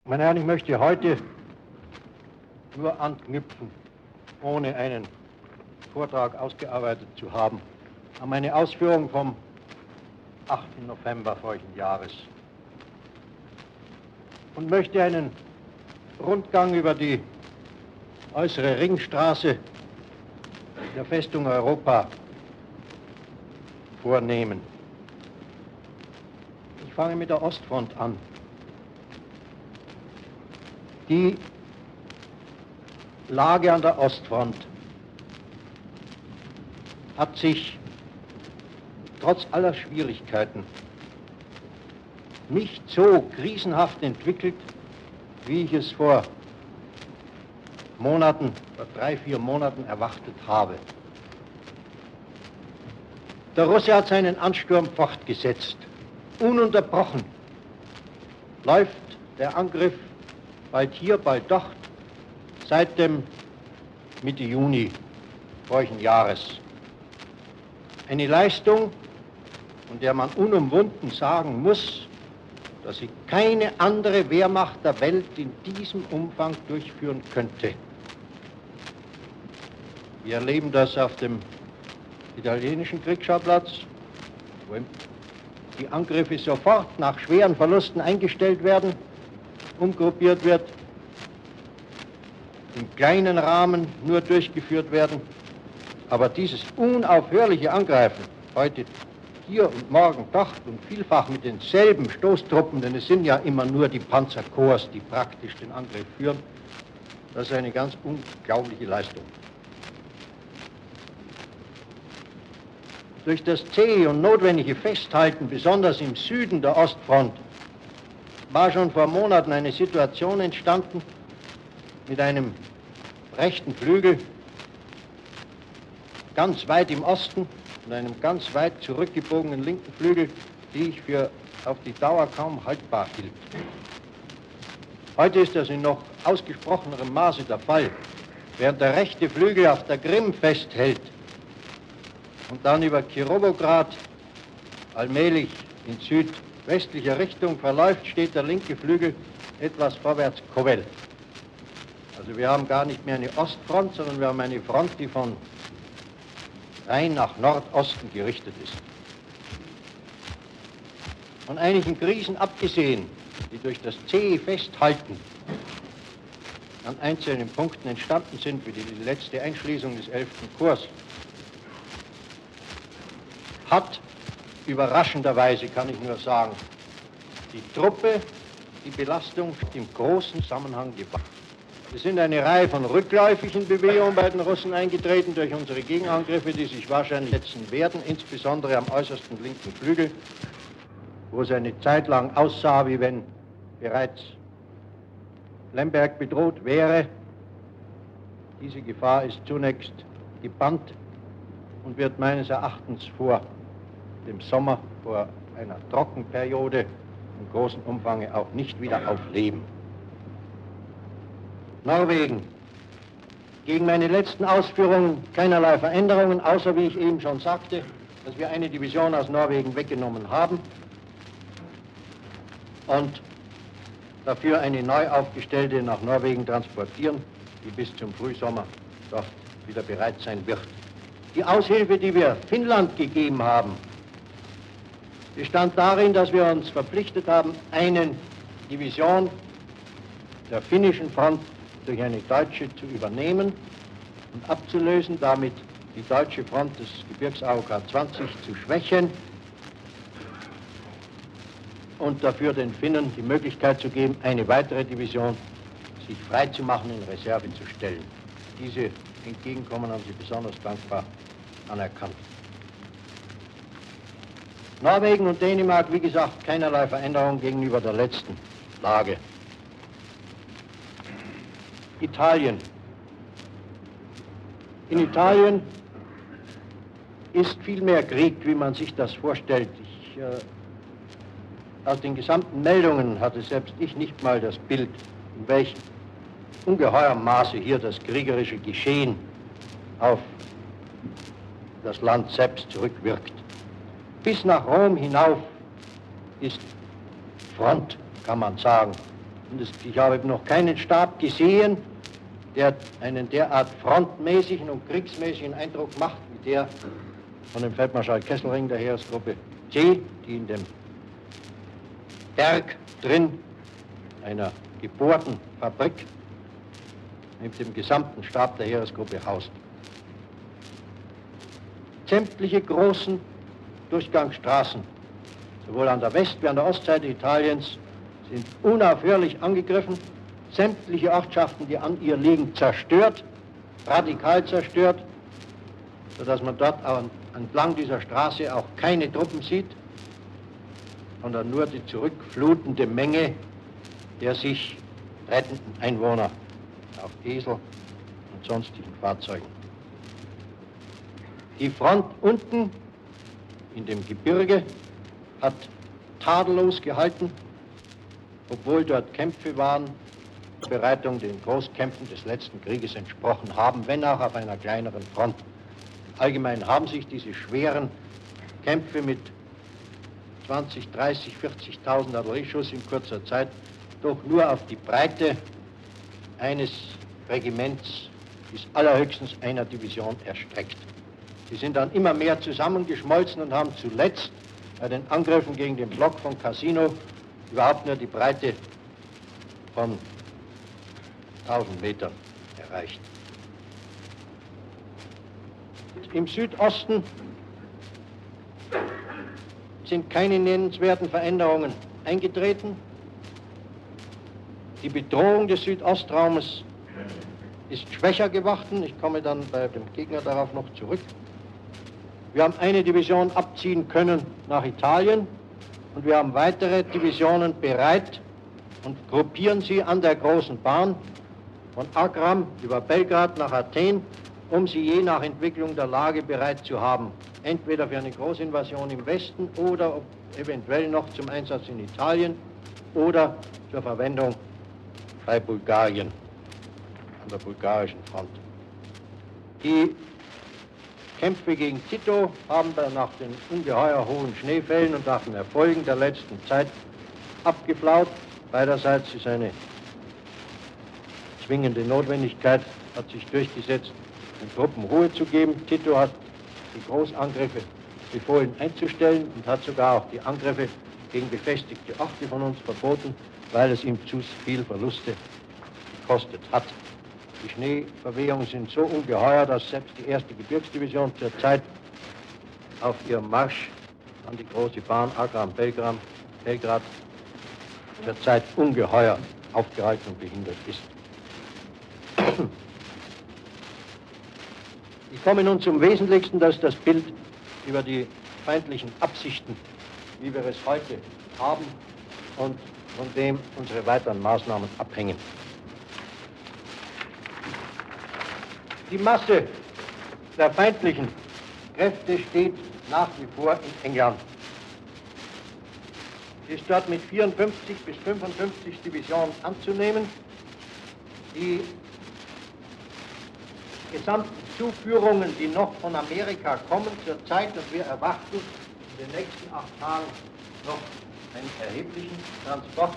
Meine Herren, ich möchte heute nur anknüpfen, ohne einen Vortrag ausgearbeitet zu haben, an meine Ausführungen vom 8. November vorigen Jahres und möchte einen Rundgang über die äußere Ringstraße der Festung Europa vornehmen. Ich fange mit der Ostfront an. Die Lage an der Ostfront hat sich trotz aller Schwierigkeiten nicht so krisenhaft entwickelt, wie ich es vor Monaten, vor 3-4 Monaten erwartet habe. Der Russe hat seinen Ansturm fortgesetzt. Ununterbrochen läuft der Angriff bald hier, bald dort, seit dem Mitte Juni vorigen Jahres. Eine Leistung, von der man unumwunden sagen muss, dass sie keine andere Wehrmacht der Welt in diesem Umfang durchführen könnte. Wir erleben das auf dem italienischen Kriegsschauplatz, wo die Angriffe sofort nach schweren Verlusten eingestellt werden, umgruppiert wird, im kleinen Rahmen nur durchgeführt werden. Aber dieses unaufhörliche Angreifen, heute hier und morgen dort und vielfach mit denselben Stoßtruppen, denn es sind ja immer nur die Panzerkorps, die praktisch den Angriff führen, das ist eine ganz unglaubliche Leistung. Durch das zähe und notwendige Festhalten, besonders im Süden der Ostfront, war schon vor Monaten eine Situation entstanden mit einem rechten Flügel ganz weit im Osten und einem ganz weit zurückgebogenen linken Flügel, die ich für auf die Dauer kaum haltbar hielt. Heute ist das in noch ausgesprochenerem Maße der Fall. Während der rechte Flügel auf der Krim festhält und dann über Kirovograd allmählich in südwestlicher Richtung verläuft, steht der linke Flügel etwas vorwärts Kowel. Also wir haben gar nicht mehr eine Ostfront, sondern wir haben eine Front, die von Rhein nach Nordosten gerichtet ist. Von einigen Krisen abgesehen, die durch das zähe Festhalten an einzelnen Punkten entstanden sind, wie die letzte Einschließung des 11. Korps, hat überraschenderweise, kann ich nur sagen, die Truppe die Belastung im großen Zusammenhang gebracht. Es sind eine Reihe von rückläufigen Bewegungen bei den Russen eingetreten durch unsere Gegenangriffe, die sich wahrscheinlich setzen werden, insbesondere am äußersten linken Flügel, wo es eine Zeit lang aussah, wie wenn bereits Lemberg bedroht wäre. Diese Gefahr ist zunächst gebannt und wird meines Erachtens vor dem Sommer, vor einer Trockenperiode im großen Umfang auch nicht wieder aufleben. Norwegen. Gegen meine letzten Ausführungen keinerlei Veränderungen, außer, wie ich eben schon sagte, dass wir eine Division aus Norwegen weggenommen haben und dafür eine neu aufgestellte nach Norwegen transportieren, die bis zum Frühsommer dort wieder bereit sein wird. Die Aushilfe, die wir Finnland gegeben haben, bestand darin, dass wir uns verpflichtet haben, eine Division der finnischen Front durch eine deutsche zu übernehmen und abzulösen, damit die deutsche Front des Gebirgs AOK 20 zu schwächen und dafür den Finnen die Möglichkeit zu geben, eine weitere Division sich freizumachen, in Reserve zu stellen. Diese Entgegenkommen haben Sie besonders dankbar anerkannt. Norwegen und Dänemark, wie gesagt, keinerlei Veränderung gegenüber der letzten Lage. Italien. In Italien ist viel mehr Krieg, wie man sich das vorstellt. Aus den gesamten Meldungen hatte selbst ich nicht mal das Bild, in welchem ungeheuerem Maße hier das kriegerische Geschehen auf das Land selbst zurückwirkt. Bis nach Rom hinauf ist Front, kann man sagen. Und ich habe noch keinen Stab gesehen, der einen derart frontmäßigen und kriegsmäßigen Eindruck macht, wie der von dem Feldmarschall Kesselring der Heeresgruppe C, die in dem Berg drin einer gebohrten Fabrik mit dem gesamten Stab der Heeresgruppe haust. Sämtliche großen Durchgangsstraßen, sowohl an der West- wie an der Ostseite Italiens, sind unaufhörlich angegriffen. Sämtliche Ortschaften, die an ihr liegen, zerstört, radikal zerstört, sodass man dort entlang dieser Straße auch keine Truppen sieht, sondern nur die zurückflutende Menge der sich rettenden Einwohner auf Esel und sonstigen Fahrzeugen. Die Front unten in dem Gebirge hat tadellos gehalten, obwohl dort Kämpfe waren, Bereitung den Großkämpfen des letzten Krieges entsprochen haben, wenn auch auf einer kleineren Front. Allgemein haben sich diese schweren Kämpfe mit 20, 30, 40.000 Artillerieschuss in kurzer Zeit doch nur auf die Breite eines Regiments bis allerhöchstens einer Division erstreckt. Sie sind dann immer mehr zusammengeschmolzen und haben zuletzt bei den Angriffen gegen den Block von Cassino überhaupt nur die Breite von 1000 Metern erreicht. Im Südosten sind keine nennenswerten Veränderungen eingetreten. Die Bedrohung des Südostraumes ist schwächer geworden. Ich komme dann bei dem Gegner darauf noch zurück. Wir haben eine Division abziehen können nach Italien und wir haben weitere Divisionen bereit und gruppieren sie an der großen Bahn von Agram über Belgrad nach Athen, um sie je nach Entwicklung der Lage bereit zu haben. Entweder für eine Großinvasion im Westen oder eventuell noch zum Einsatz in Italien oder zur Verwendung bei Bulgarien, an der bulgarischen Front. Die Kämpfe gegen Tito haben dann nach den ungeheuer hohen Schneefällen und nach den Erfolgen der letzten Zeit abgeflaut. Beiderseits ist eine zwingende Notwendigkeit, hat sich durchgesetzt, den Truppen Ruhe zu geben. Tito hat die Großangriffe befohlen einzustellen und hat sogar auch die Angriffe gegen befestigte Orte von uns verboten, weil es ihm zu viel Verluste gekostet hat. Die Schneeverwehungen sind so ungeheuer, dass selbst die 1. Gebirgsdivision zurzeit auf ihrem Marsch an die große Bahn Agram-Belgrad zurzeit ungeheuer aufgehalten und behindert ist. Ich komme nun zum Wesentlichsten, das ist das Bild über die feindlichen Absichten, wie wir es heute haben und von dem unsere weiteren Maßnahmen abhängen. Die Masse der feindlichen Kräfte steht nach wie vor in England. Sie ist dort mit 54 bis 55 Divisionen anzunehmen. Die gesamten Zuführungen, die noch von Amerika kommen zurzeit, und wir erwarten in den nächsten 8 Tagen noch einen erheblichen Transport,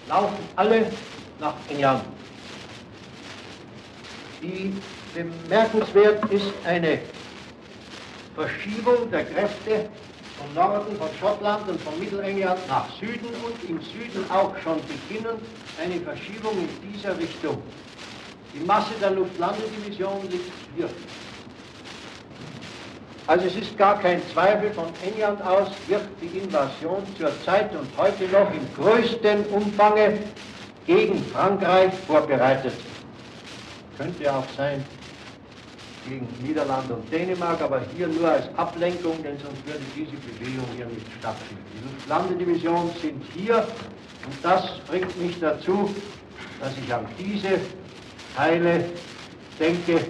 laufen alle nach England. Die bemerkenswert ist eine Verschiebung der Kräfte von Norden, von Schottland und von Mittelengland nach Süden und im Süden auch schon beginnend eine Verschiebung in dieser Richtung. Die Masse der Luftlandedivision liegt hier. Also es ist gar kein Zweifel, von England aus wird die Invasion zurzeit und heute noch im größten Umfange gegen Frankreich vorbereitet. Könnte auch sein gegen Niederlande und Dänemark, aber hier nur als Ablenkung, denn sonst würde diese Bewegung hier nicht stattfinden. Die Luftlandedivisionen sind hier und das bringt mich dazu, dass ich an diese Teile denke,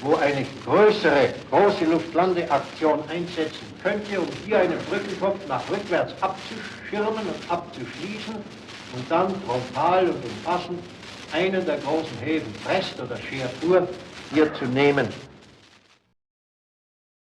wo eine große Luftlandeaktion einsetzen könnte, um hier einen Brückenkopf nach rückwärts abzuschirmen und abzuschließen und dann frontal und umfassend einen der großen Häfen, Brest oder Cherbourg, hier zu nehmen.